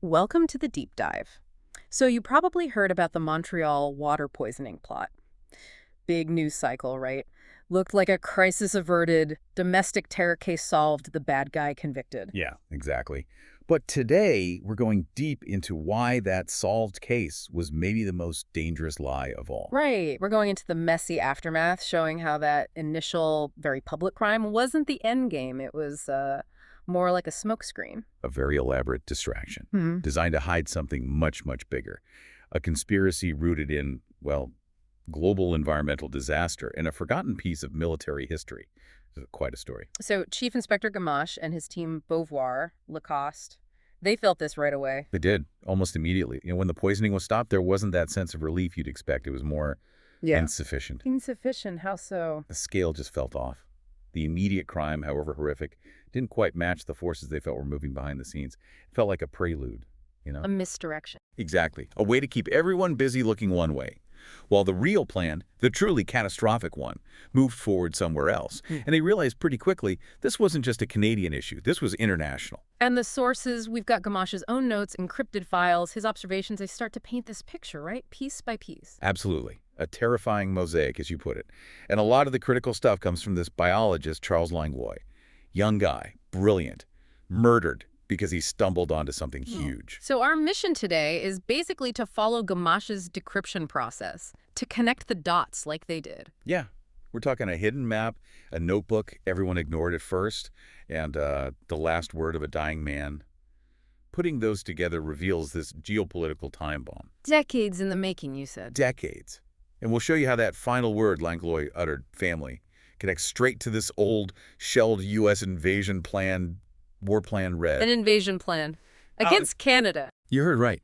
Welcome to the deep dive. So you probably heard about the Montreal water poisoning plot. Big news cycle, right? Looked like a crisis averted, domestic terror case solved, the bad guy convicted. Yeah, exactly. But today, we're going deep into why that solved case was maybe the most dangerous lie of all. Right, we're going into the messy aftermath, showing how that initial, very public crime wasn't the end game. It was more like a smokescreen. A very elaborate distraction, Hmm. designed to hide something much, much bigger. A conspiracy rooted in, well, global environmental disaster and a forgotten piece of military history. Quite a story. So Chief Inspector Gamache and his team Beauvoir, Lacoste, they felt this right away. They did, almost immediately. When the poisoning was stopped, there wasn't that sense of relief you'd expect. It was more insufficient. Insufficient, how so? The scale just felt off. The immediate crime, however horrific, didn't quite match the forces they felt were moving behind the scenes. It felt like a prelude, A misdirection. Exactly. A way to keep everyone busy looking one way, while the real plan, the truly catastrophic one, moved forward somewhere else. And they realized pretty quickly this wasn't just a Canadian issue. This was international. And the sources, we've got Gamache's own notes, encrypted files, his observations, they start to paint this picture, right? Piece by piece. Absolutely. A terrifying mosaic, as you put it. And a lot of the critical stuff comes from this biologist, Charles Langlois. Young guy, brilliant, murdered because he stumbled onto something huge. So our mission today is basically to follow Gamache's decryption process, to connect the dots like they did. Yeah, we're talking a hidden map, a notebook everyone ignored at first, and the last word of a dying man. Putting those together reveals this geopolitical time bomb. Decades in the making, you said. Decades. And we'll show you how that final word Langlois uttered, family, connects straight to this old, shelled U.S. invasion plan, war plan red. An invasion plan against Canada. You heard right.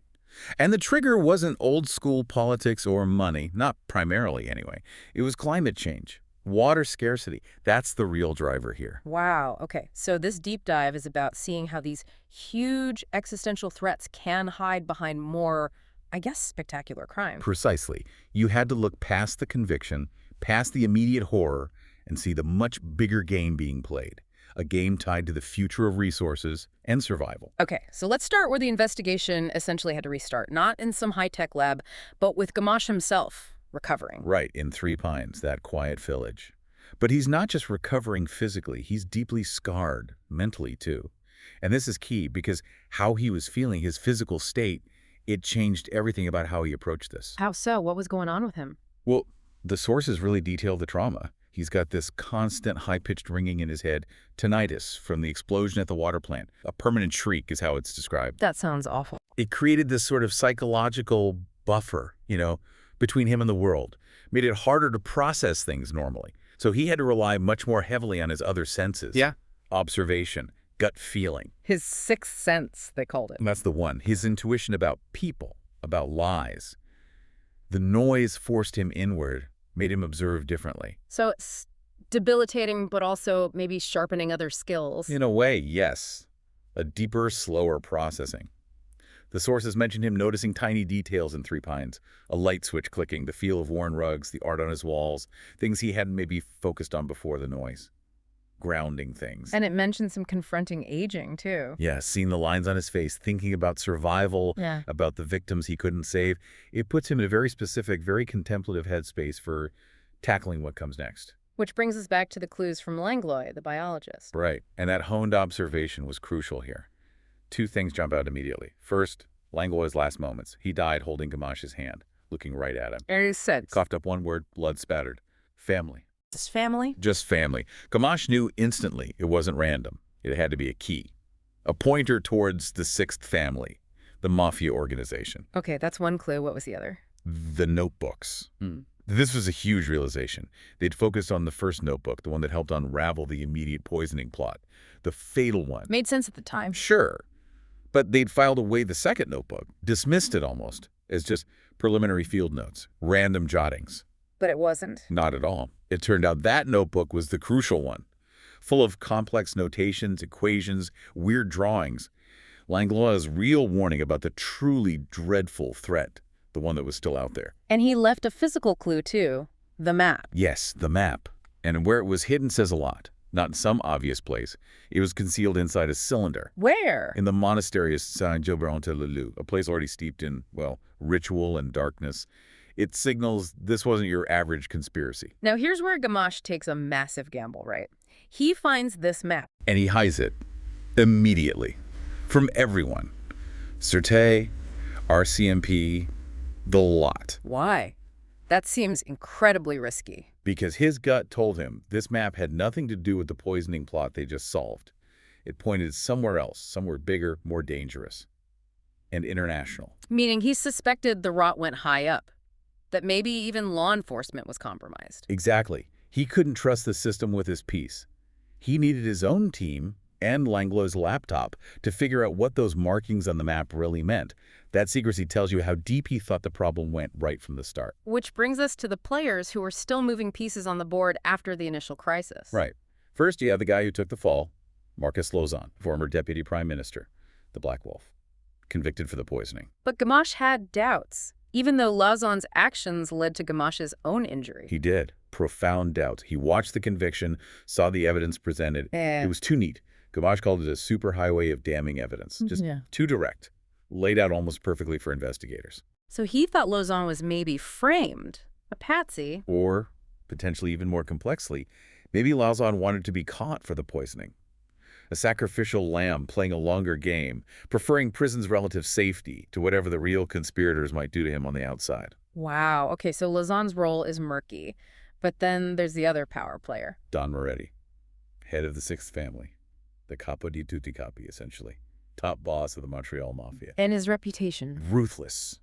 And the trigger wasn't old-school politics or money, not primarily anyway. It was climate change, water scarcity. That's the real driver here. Wow. Okay. So this deep dive is about seeing how these huge existential threats can hide behind more, I guess, spectacular crime. Precisely. You had to look past the conviction, past the immediate horror, and see the much bigger game being played. A game tied to the future of resources and survival. Okay, so let's start where the investigation essentially had to restart. Not in some high-tech lab, but with Gamache himself recovering. Right, in Three Pines, that quiet village. But he's not just recovering physically, he's deeply scarred, mentally too. And this is key because how he was feeling, his physical state, it changed everything about how he approached this. How so? What was going on with him? Well, the sources really detail the trauma. He's got this constant high-pitched ringing in his head, tinnitus from the explosion at the water plant. A permanent shriek is how it's described. That sounds awful. It created this sort of psychological buffer, between him and the world. Made it harder to process things normally. So he had to rely much more heavily on his other senses. Yeah. Observation, gut feeling. His sixth sense, they called it. And that's the one. His intuition about people, about lies. The noise forced him inward, made him observe differently. So it's debilitating, but also maybe sharpening other skills. In a way, yes. A deeper, slower processing. The sources mentioned him noticing tiny details in Three Pines. A light switch clicking, the feel of worn rugs, the art on his walls, things he hadn't maybe focused on before the noise. Grounding things. And it mentioned some confronting aging, too. Yeah, seeing the lines on his face, thinking about survival, Yeah. about the victims he couldn't save. It puts him in a very specific, very contemplative headspace for tackling what comes next. Which brings us back to the clues from Langlois, the biologist. Right, and that honed observation was crucial here. Two things jump out immediately. First, Langlois' last moments. He died holding Gamache's hand, looking right at him. Very sense. Coughed up one word, blood spattered. Family. His family? Just family. Gamache knew instantly it wasn't random. It had to be a key. A pointer towards the sixth family, the mafia organization. Okay, that's one clue. What was the other? The notebooks. This was a huge realization. They'd focused on the first notebook, the one that helped unravel the immediate poisoning plot. The fatal one. Made sense at the time. Sure. But they'd filed away the second notebook, dismissed it almost, as just preliminary field notes, random jottings. But it wasn't. Not at all. It turned out that notebook was the crucial one, full of complex notations, equations, weird drawings. Langlois' real warning about the truly dreadful threat, the one that was still out there. And he left a physical clue, too. The map. Yes, the map. And where it was hidden says a lot. not in some obvious place. It was concealed inside a cylinder Where? in the monastery of Saint-Gilbert-en-Tellurure, a place already steeped in, well, ritual and darkness. It signals this wasn't your average conspiracy. Now here's where Gamache takes a massive gamble, right? He finds this map. And he hides it immediately from everyone. Sûreté, RCMP, the lot. Why? That seems incredibly risky. Because his gut told him this map had nothing to do with the poisoning plot they just solved. It pointed somewhere else, somewhere bigger, more dangerous, and international. Meaning he suspected the rot went high up, that maybe even law enforcement was compromised. Exactly. He couldn't trust the system with his piece. He needed his own team and Langlois' laptop to figure out what those markings on the map really meant. That secrecy tells you how deep he thought the problem went right from the start. Which brings us to the players who were still moving pieces on the board after the initial crisis. Right. First, you have the guy who took the fall, Marcus Lauzon, former deputy prime minister, the Black Wolf, convicted for the poisoning. But Gamache had doubts, even though Lauzon's actions led to Gamache's own injury. He did. Profound doubt. He watched the conviction, saw the evidence presented. It was too neat. Gamache called it a superhighway of damning evidence. Just too direct. Laid out almost perfectly for investigators. So he thought Lauzon was maybe framed, a patsy. Or, potentially even more complexly, maybe Lauzon wanted to be caught for the poisoning. A sacrificial lamb playing a longer game, preferring prison's relative safety to whatever the real conspirators might do to him on the outside. Wow. Okay, so Lauzon's role is murky. But then there's the other power player. Don Moretti, head of the Sixth Family. The capo di tutti capi, essentially. Top boss of the Montreal Mafia. And his reputation. Ruthless.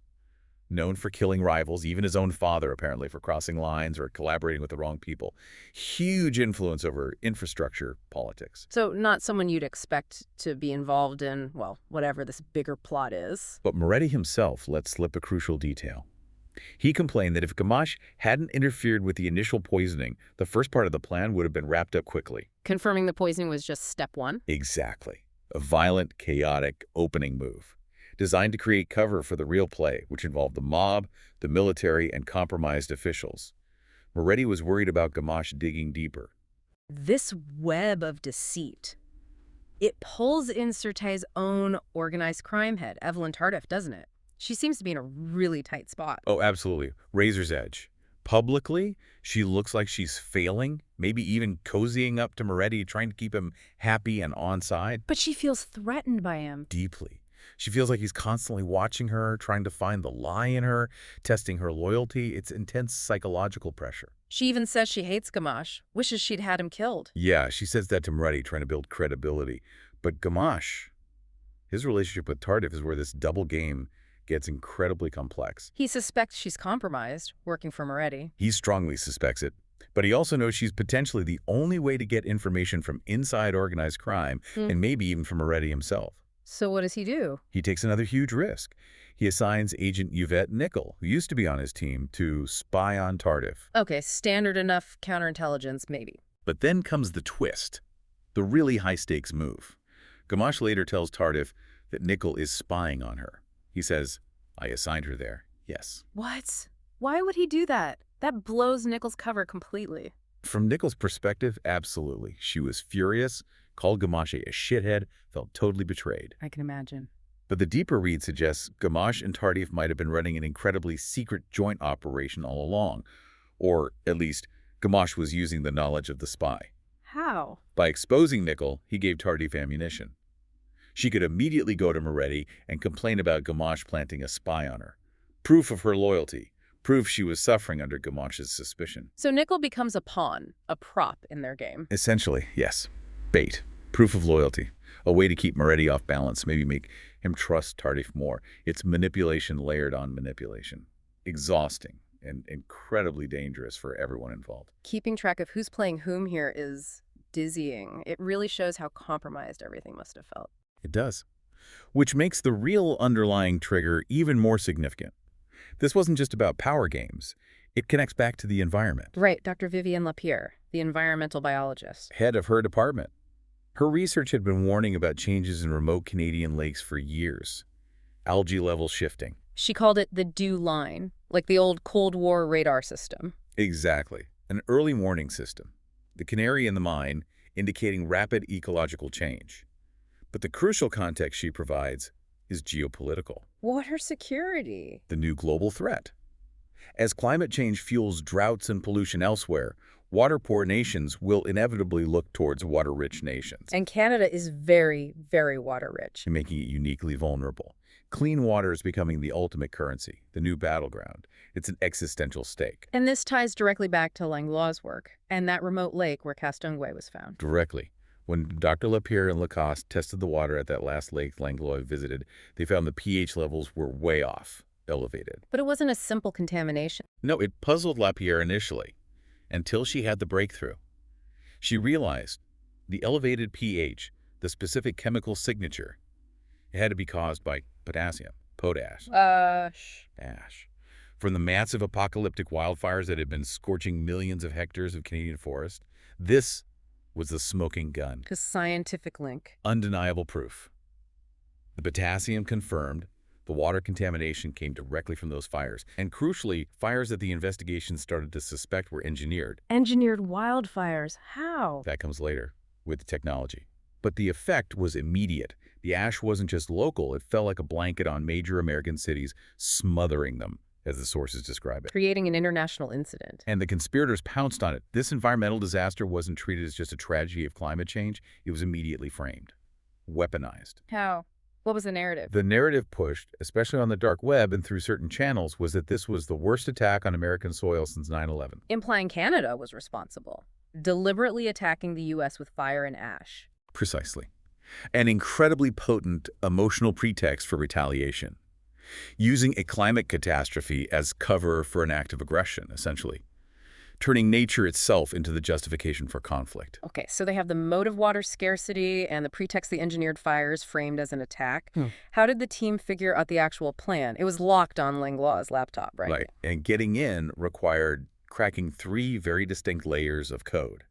Known for killing rivals, even his own father, apparently, for crossing lines or collaborating with the wrong people. Huge influence over infrastructure politics. So not someone you'd expect to be involved in, well, whatever this bigger plot is. But Moretti himself let slip a crucial detail. He complained that if Gamache hadn't interfered with the initial poisoning, the first part of the plan would have been wrapped up quickly. Confirming the poisoning was just step one? Exactly. A violent, chaotic opening move, designed to create cover for the real play, which involved the mob, the military, and compromised officials. Moretti was worried about Gamache digging deeper. This web of deceit, it pulls in Sûreté's own organized crime head, Evelyn Tardif, doesn't it? She seems to be in a really tight spot. Oh, absolutely. Razor's edge. Publicly, she looks like she's failing, maybe even cozying up to Moretti, trying to keep him happy and on side. But she feels threatened by him. Deeply. She feels like he's constantly watching her, trying to find the lie in her, testing her loyalty. It's intense psychological pressure. She even says she hates Gamache, wishes she'd had him killed. Yeah, she says that to Moretti, trying to build credibility. But Gamache, his relationship with Tardif is where this double game gets incredibly complex. He suspects she's compromised, working for Moretti. He strongly suspects it, but he also knows she's potentially the only way to get information from inside organized crime, and maybe even from Moretti himself. So what does he do? He takes another huge risk. He assigns Agent Yvette Nickel, who used to be on his team, to spy on Tardif. Okay, standard enough counterintelligence, maybe. But then comes the twist, the really high-stakes move. Gamache later tells Tardif that Nickel is spying on her. He says, I assigned her there, yes. What? Why would he do that? That blows Nickel's cover completely. From Nickel's perspective, absolutely. She was furious, called Gamache a shithead, felt totally betrayed. I can imagine. But the deeper read suggests Gamache and Tardif might have been running an incredibly secret joint operation all along. Or, at least, Gamache was using the knowledge of the spy. How? By exposing Nickel, he gave Tardif ammunition. She could immediately go to Moretti and complain about Gamache planting a spy on her. Proof of her loyalty. Proof she was suffering under Gamache's suspicion. So Nickel becomes a pawn, a prop in their game. Essentially, yes. Bait. Proof of loyalty. A way to keep Moretti off balance, maybe make him trust Tardif more. It's manipulation layered on manipulation. Exhausting and incredibly dangerous for everyone involved. Keeping track of who's playing whom here is dizzying. It really shows how compromised everything must have felt. It does. Which makes the real underlying trigger even more significant. This wasn't just about power games. It connects back to the environment. Right, Dr. Vivienne Lapierre, the environmental biologist. Head of her department. Her research had been warning about changes in remote Canadian lakes for years. Algae levels shifting. She called it the dew line, like the old Cold War radar system. Exactly. An early warning system. The canary in the mine, indicating rapid ecological change. But the crucial context she provides is geopolitical, Water security. the new global threat. As climate change fuels droughts and pollution elsewhere, water-poor nations will inevitably look towards water-rich nations, And Canada is very, very water-rich. making it uniquely vulnerable. Clean water is becoming the ultimate currency, the new battleground. It's an existential stake. And this ties directly back to Langlois' work and that remote lake where Castonguay was found. Directly. When Dr. Lapierre and Lacoste tested the water at that last lake Langlois visited, they found the pH levels were way off, elevated. But it wasn't a simple contamination. No, it puzzled Lapierre initially, until she had the breakthrough. She realized the elevated pH, the specific chemical signature, it had to be caused by potash, ash. From the massive apocalyptic wildfires that had been scorching millions of hectares of Canadian forest, this was the smoking gun. Because scientific link. Undeniable proof. The potassium confirmed the water contamination came directly from those fires. And crucially, fires that the investigation started to suspect were engineered. Engineered wildfires. How? That comes later, with the technology. But the effect was immediate. The ash wasn't just local, it fell like a blanket on major American cities, smothering them, as the sources describe it. Creating an international incident. And the conspirators pounced on it. This environmental disaster wasn't treated as just a tragedy of climate change. It was immediately framed, weaponized. How? What was the narrative? The narrative pushed, especially on the dark web and through certain channels, was that this was the worst attack on American soil since 9/11. Implying Canada was responsible. Deliberately attacking the U.S. with fire and ash. Precisely. An incredibly potent emotional pretext for retaliation. Using a climate catastrophe as cover for an act of aggression, essentially. Turning nature itself into the justification for conflict. Okay, so they have the motive water scarcity and the pretext the engineered fires framed as an attack. How did the team figure out the actual plan? It was locked on Langlois' laptop, right? Right. And getting in required cracking 3 very distinct layers of code.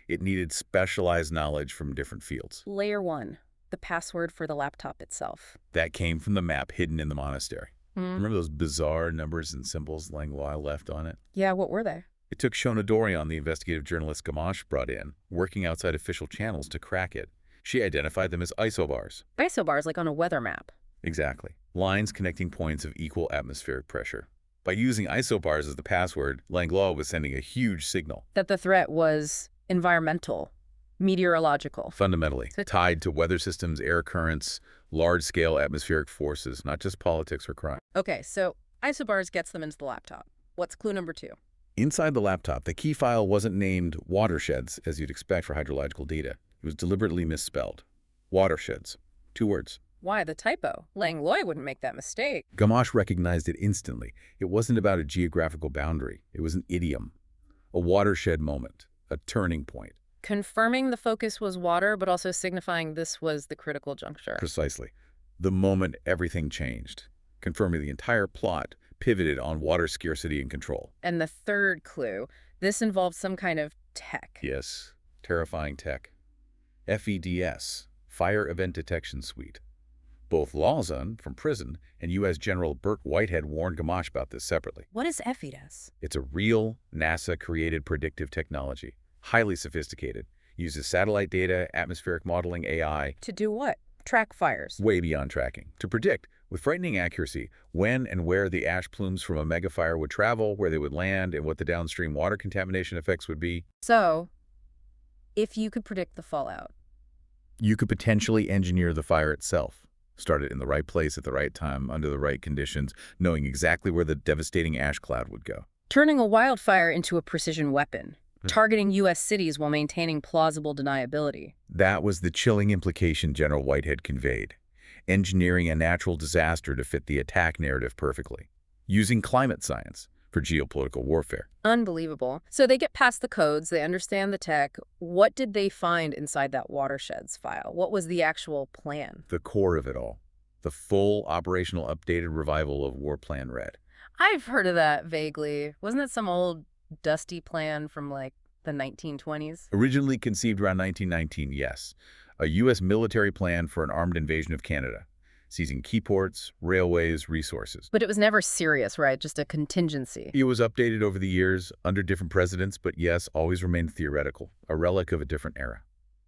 It needed specialized knowledge from different fields. Layer 1, the password for the laptop itself. That came from the map hidden in the monastery. Remember those bizarre numbers and symbols Langlois left on it? Yeah, what were they? It took Shona Dorian, the investigative journalist Gamache brought in, working outside official channels to crack it. She identified them as isobars. Isobars, like on a weather map. Exactly. Lines connecting points of equal atmospheric pressure. By using isobars as the password, Langlois was sending a huge signal. That the threat was environmental, meteorological. Fundamentally, tied to weather systems, air currents, large-scale atmospheric forces, not just politics or crime. Okay, so isobars gets them into the laptop. What's clue number 2? Inside the laptop, the key file wasn't named watersheds, as you'd expect for hydrological data. It was deliberately misspelled. Watersheds. 2 words. Why the typo? Langlois wouldn't make that mistake. Gamache recognized it instantly. It wasn't about a geographical boundary. It was an idiom. A watershed moment. A turning point. Confirming the focus was water, but also signifying this was the critical juncture. Precisely. The moment everything changed. Confirming the entire plot pivoted on water scarcity and control. And the third clue, this involved some kind of tech. Yes, terrifying tech. FEDS, Fire Event Detection Suite. Both Lawson, from prison, and U.S. General Burt Whitehead warned Gamache about this separately. What is FEDS? It's a real NASA-created predictive technology, highly sophisticated, uses satellite data, atmospheric modeling, AI. To do what? Track fires. Way beyond tracking. To predict, with frightening accuracy, when and where the ash plumes from a megafire would travel, where they would land, and what the downstream water contamination effects would be. So, if you could predict the fallout, you could potentially engineer the fire itself. Start it in the right place at the right time, under the right conditions, knowing exactly where the devastating ash cloud would go. Turning a wildfire into a precision weapon, targeting U.S. cities while maintaining plausible deniability. That was the chilling implication General Whitehead conveyed. Engineering a natural disaster to fit the attack narrative perfectly. Using climate science for geopolitical warfare. Unbelievable. So they get past the codes, they understand the tech. What did they find inside that watersheds file? What was the actual plan? The core of it all. The full operational updated revival of War Plan Red. I've heard of that vaguely. Wasn't that some old dusty plan from like the 1920s? Originally conceived around 1919, yes. A U.S. military plan for an armed invasion of Canada, seizing key ports, railways, resources. But it was never serious, right? Just a contingency. It was updated over the years under different presidents, but yes, always remained theoretical, a relic of a different era.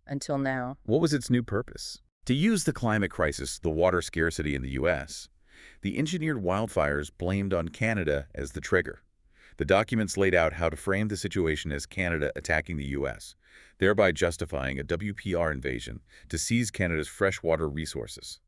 Until now. What was its new purpose? To use the climate crisis, the water scarcity in the U.S., the engineered wildfires blamed on Canada as the trigger. The documents laid out how to frame the situation as Canada attacking the U.S., thereby justifying a WPR invasion to seize Canada's freshwater resources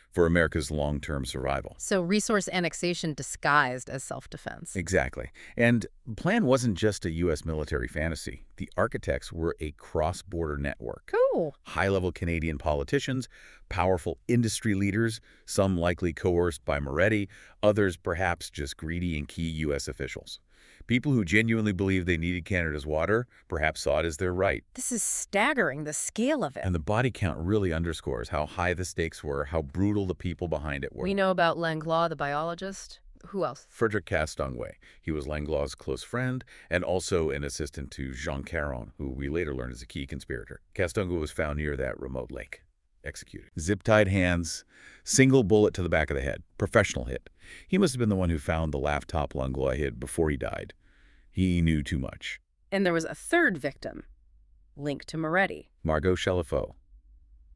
for America's long-term survival. So resource annexation disguised as self-defense. Exactly. And the plan wasn't just a U.S. military fantasy. The architects were a cross-border network. Cool. High-level Canadian politicians, powerful industry leaders, some likely coerced by Moretti, others perhaps just greedy and key U.S. officials. People who genuinely believed they needed Canada's water perhaps saw it as their right. This is staggering, the scale of it. And the body count really underscores how high the stakes were, how brutal the people behind it were. We know about Langlois, the biologist. Who else? Frederic Castonguay. He was Langlois' close friend and also an assistant to Jean Caron, who we later learned is a key conspirator. Castonguay was found near that remote lake. Executed. Zip-tied hands, single bullet to the back of the head. Professional hit. He must have been the one who found the laptop Langlois hid before he died. He knew too much. And there was a third victim, linked to Moretti. Margot Chalifot.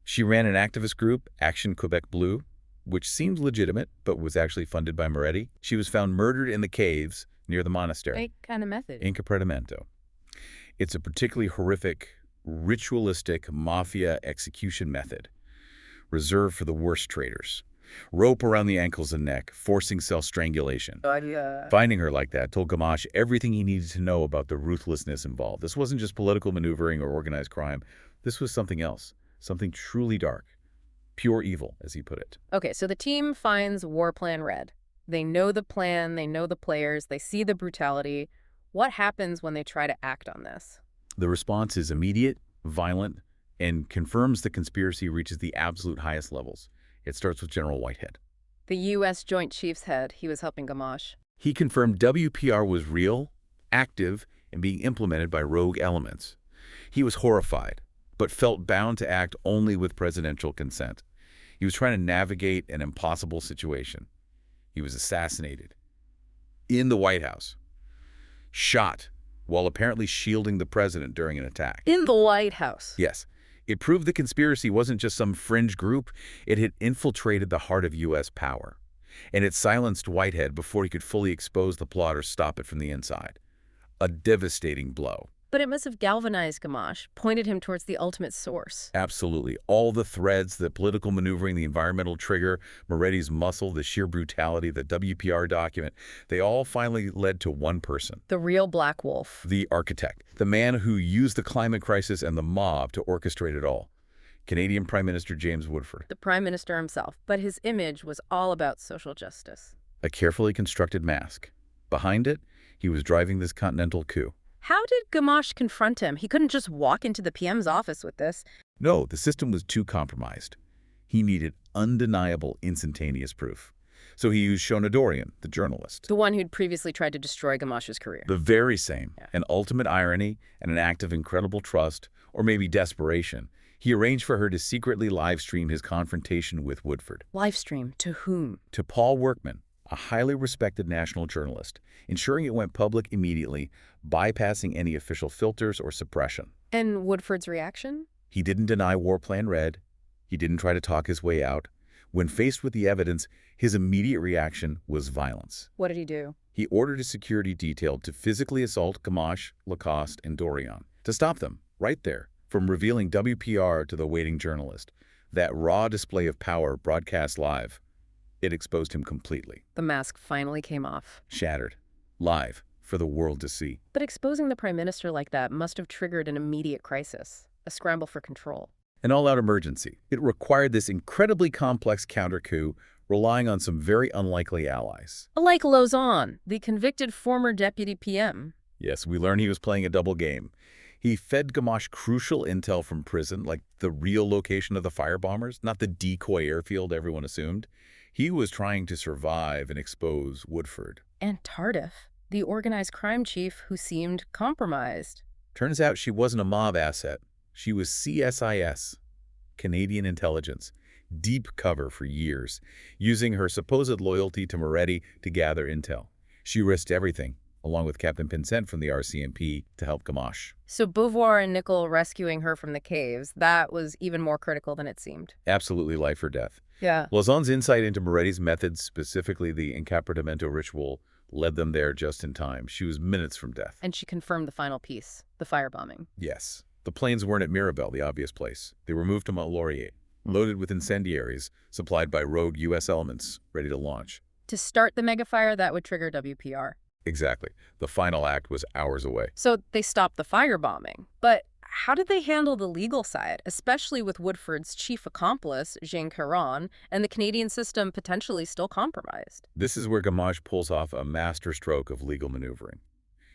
She ran an activist group, Action Quebec Bleu, which seemed legitimate, but was actually funded by Moretti. She was found murdered in the caves near the monastery. Right kind of method. In Capredimento. It's a particularly horrific, ritualistic mafia execution method, reserved for the worst traitors. Rope around the ankles and neck, forcing self-strangulation. Finding her like that told Gamache everything he needed to know about the ruthlessness involved. This wasn't just political maneuvering or organized crime. This was something else, something truly dark. Pure evil, as he put it. Okay, so the team finds War Plan Red. They know the plan, they know the players, they see the brutality. What happens when they try to act on this? The response is immediate, violent, and confirms the conspiracy reaches the absolute highest levels. It starts with General Whitehead. The U.S. Joint Chiefs head, he was helping Gamache. He confirmed WPR was real, active, and being implemented by rogue elements. He was horrified, but felt bound to act only with presidential consent. He was trying to navigate an impossible situation. He was assassinated in the White House, shot while apparently shielding the president during an attack. In the White House? Yes. It proved the conspiracy wasn't just some fringe group. It had infiltrated the heart of U.S. power. And it silenced Whitehead before he could fully expose the plot or stop it from the inside. A devastating blow. But it must have galvanized Gamache, pointed him towards the ultimate source. Absolutely. All the threads, the political maneuvering, the environmental trigger, Moretti's muscle, the sheer brutality, the WPR document, they all finally led to one person. The real Black Wolf. The architect. The man who used the climate crisis and the mob to orchestrate it all. Canadian Prime Minister James Woodford. The Prime Minister himself, but his image was all about social justice. A carefully constructed mask. Behind it, he was driving this continental coup. How did Gamache confront him? He couldn't just walk into the PM's office with this. No, the system was too compromised. He needed undeniable, instantaneous proof. So he used Shona Dorian, the journalist. The one who'd previously tried to destroy Gamache's career. The very same. Yeah. An ultimate irony and an act of incredible trust, or maybe desperation. He arranged for her to secretly live-stream his confrontation with Woodford. Livestream? To whom? To Paul Workman, a highly respected national journalist, ensuring it went public immediately, bypassing any official filters or suppression. And Woodford's reaction? He didn't deny War Plan Red. He didn't try to talk his way out. When faced with the evidence, his immediate reaction was violence. What did he do? He ordered a security detail to physically assault Gamache, Lacoste, and Dorian, to stop them, right there, from revealing WPR to the waiting journalist. That raw display of power broadcast live, it exposed him completely. The mask finally came off. Shattered. Live. For the world to see. But exposing the Prime Minister like that must have triggered an immediate crisis, a scramble for control. An all-out emergency. It required this incredibly complex counter-coup, relying on some very unlikely allies. Like Lauzon, the convicted former deputy PM. Yes, we learn he was playing a double game. He fed Gamache crucial intel from prison, like the real location of the firebombers, not the decoy airfield everyone assumed. He was trying to survive and expose Woodford. And Tardif, the organized crime chief who seemed compromised. Turns out she wasn't a mob asset. She was CSIS, Canadian intelligence, deep cover for years, using her supposed loyalty to Moretti to gather intel. She risked everything, along with Captain Pinsent from the RCMP to help Gamache. So Beauvoir and Nickel rescuing her from the caves, that was even more critical than it seemed. Absolutely life or death. Yeah. Lauzon's insight into Moretti's methods, specifically the incapacitamento ritual, led them there just in time. She was minutes from death. And she confirmed the final piece, the firebombing. Yes. The planes weren't at Mirabel, the obvious place. They were moved to Mont-Laurier, loaded with incendiaries supplied by rogue U.S. elements, ready to launch. To start the megafire, that would trigger WPR. Exactly. The final act was hours away. So they stopped the firebombing. But how did they handle the legal side, especially with Woodford's chief accomplice, Jean Caron, and the Canadian system potentially still compromised? This is where Gamache pulls off a masterstroke of legal maneuvering.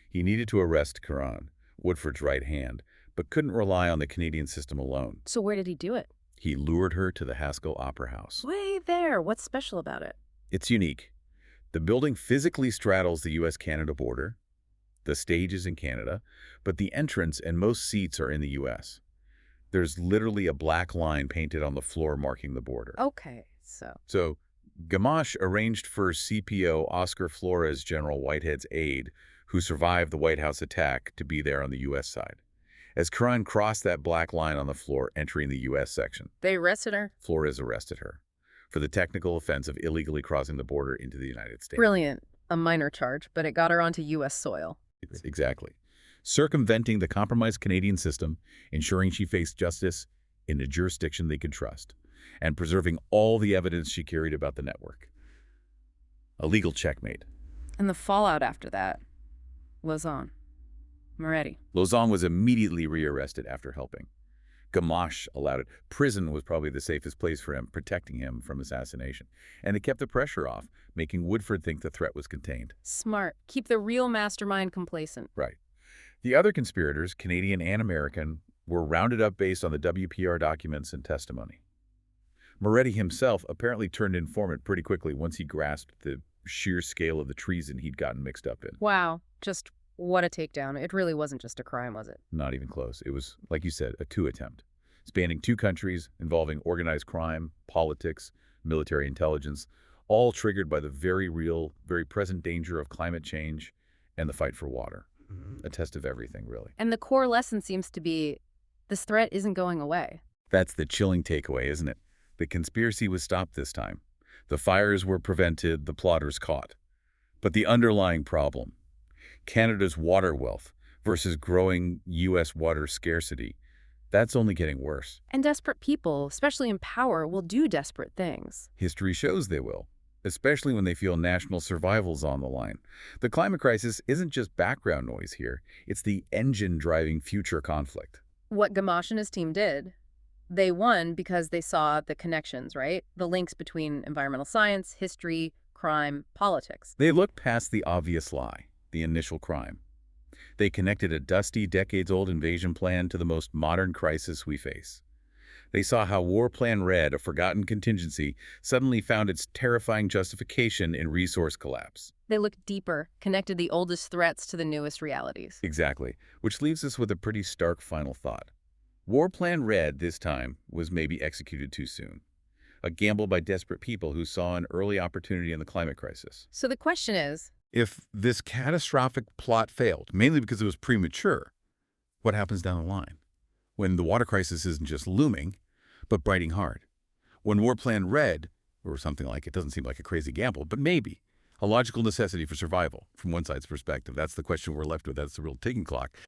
He needed to arrest Caron, Woodford's right hand, but couldn't rely on the Canadian system alone. So where did he do it? He lured her to the Haskell Opera House. Way there. What's special about it? It's unique. The building physically straddles the U.S.-Canada border. The stage is in Canada, but the entrance and most seats are in the U.S. There's literally a black line painted on the floor marking the border. Okay, so... So Gamache arranged for CPO Oscar Flores, General Whitehead's aide, who survived the White House attack, to be there on the U.S. side. As Caron crossed that black line on the floor entering the U.S. section, They arrested her? Flores arrested her for the technical offense of illegally crossing the border into the United States. Brilliant. A minor charge, but it got her onto U.S. soil. Exactly. Circumventing the compromised Canadian system, ensuring she faced justice in a jurisdiction they could trust, and preserving all the evidence she carried about the network. A legal checkmate. And the fallout after that was on. Moretti. Lauzon was immediately rearrested after helping. Gamache allowed it. Prison was probably the safest place for him, protecting him from assassination. And it kept the pressure off, making Woodford think the threat was contained. Smart. Keep the real mastermind complacent. Right. The other conspirators, Canadian and American, were rounded up based on the WPR documents and testimony. Moretti himself apparently turned informant pretty quickly once he grasped the sheer scale of the treason he'd gotten mixed up in. Wow. Just what a takedown. It really wasn't just a crime, was it? Not even close. It was, like you said, a coup attempt, spanning 2 countries, involving organized crime, politics, military intelligence, all triggered by the very real, very present danger of climate change and the fight for water. A test of everything, really. And the core lesson seems to be this threat isn't going away. That's the chilling takeaway, isn't it? The conspiracy was stopped this time. The fires were prevented, the plotters caught. But the underlying problem, Canada's water wealth versus growing U.S. water scarcity, that's only getting worse. And desperate people, especially in power, will do desperate things. History shows they will, especially when they feel national survival's on the line. The climate crisis isn't just background noise here. It's the engine driving future conflict. What Gamache and his team did, they won because they saw the connections, right? The links between environmental science, history, crime, politics. They looked past the obvious lie, the initial crime. They connected a dusty, decades-old invasion plan to the most modern crisis we face. They saw how War Plan Red, a forgotten contingency, suddenly found its terrifying justification in resource collapse. They looked deeper, connected the oldest threats to the newest realities. Exactly, which leaves us with a pretty stark final thought. War Plan Red, this time, was maybe executed too soon. A gamble by desperate people who saw an early opportunity in the climate crisis. So the question is, If this catastrophic plot failed, mainly because it was premature, what happens down the line? When the water crisis isn't just looming, but biting hard. When War Plan Red, or something like it, doesn't seem like a crazy gamble, but maybe a logical necessity for survival from one side's perspective. That's the question we're left with. That's the real ticking clock.